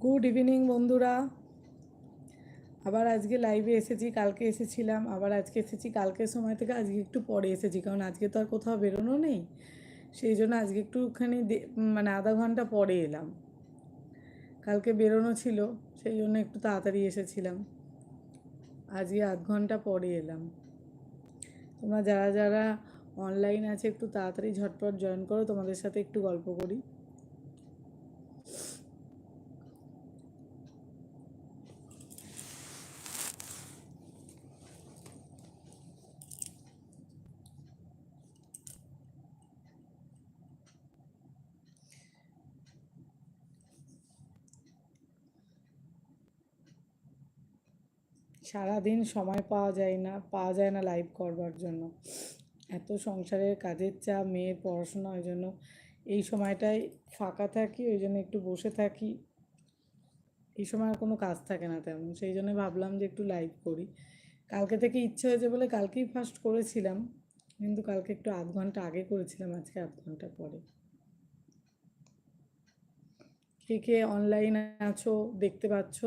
Good evening বন্ধুরা। আবার আজকে লাইভে এসেছি, কালকে এসেছিলাম, আবার আজকে এসেছি। কালকের সময় থেকে আজকে একটু পরে এসেছি, কারণ আজকে তো আর কোথাও বেরোনো নেই। সেই জন্য আজকে একটুখানি মানে আধা ঘন্টা পরে এলাম। কালকে বেরোনো ছিল, সেই জন্য একটু তাড়াতাড়ি এসেছিলাম। আজকে আধ ঘন্টা পরে এলাম। তোমরা যারা যারা অনলাইন আছে একটু তাড়াতাড়ি ঝটপট জয়েন করো, তোমাদের সাথে একটু গল্প করি। সারাদিন সময় পাওয়া যায় না লাইভ করবার জন্য। এত সংসারের কাজের চাপ, মেয়ের পড়াশোনা, ওই জন্য এই সময়টায় ফাঁকা থাকি, ওই জন্য একটু বসে থাকি। এই সময় আর কোনো কাজ থাকে না তেমন, সেই জন্য ভাবলাম যে একটু লাইভ করি। কালকে থেকে ইচ্ছে হয়েছে বলে কালকেই ফার্স্ট করেছিলাম, কিন্তু কালকে একটু আধ ঘন্টা আগে করেছিলাম, আজকে আধ ঘন্টা পরে। কে কে অনলাইন আছো দেখতে পাচ্ছ,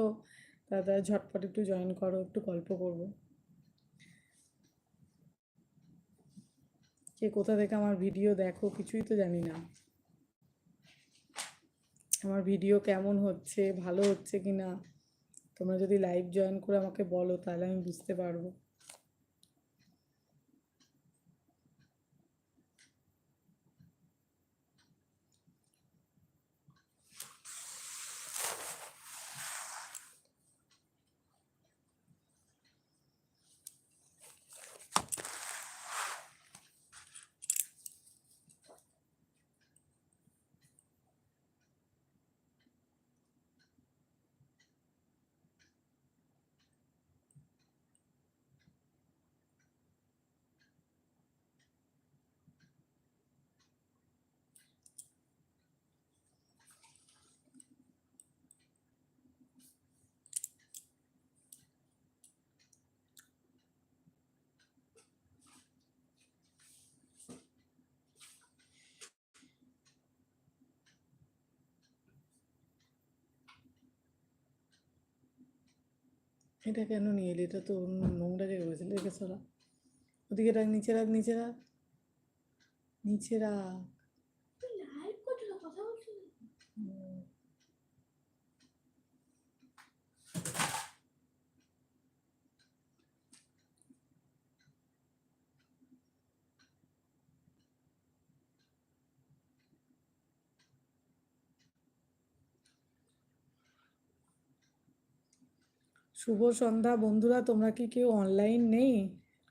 দাদা ঝটপট একটু জয়েন করো, একটু গল্প করবো। কে কোথা থেকে আমার ভিডিও দেখো কিছুই তো জানি না। আমার ভিডিও কেমন হচ্ছে, ভালো হচ্ছে কি না, তোমরা যদি লাইভ জয়েন করে আমাকে বলো তাহলে আমি বুঝতে পারবো। এটা কেন নিয়ে এলি? এটা তো নোংরা জায়গা হয়েছিল, রেখে সরা। ওদিকে রাখ, নিচে রাখ, নিচে রাখ, নিচে রাখ। শুভ সন্ধ্যা বন্ধুরা, তোমরা কি কেউ অনলাইন নেই?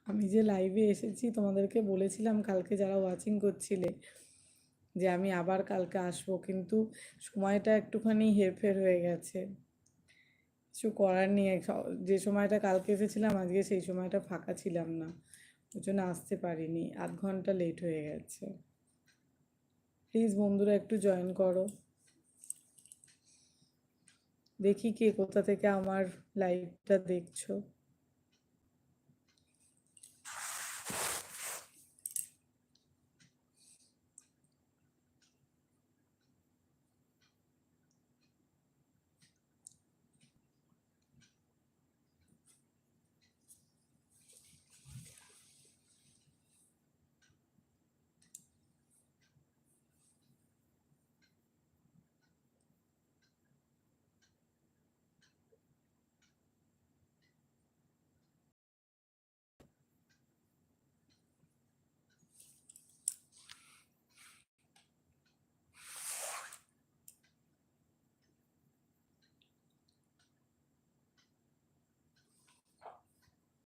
আমি যে লাইভে এসেছি তোমাদেরকে বলেছিলাম কালকে, যারা ওয়াচিং করছিলে, যে আমি আবার কালকে আসবো, কিন্তু সময়টা একটুখানি হেরফের হয়ে গেছে। কিছু করার নেই, যে সময়টা কালকে এসেছিলাম আজকে সেই সময়টা ফাঁকা ছিলাম না, ওই জন্য আসতে পারিনি, আধ ঘন্টা লেট হয়ে গেছে। প্লিজ বন্ধুরা একটু জয়েন করো, দেখি কে কোথা থেকে আমার লাইভটা দেখছো।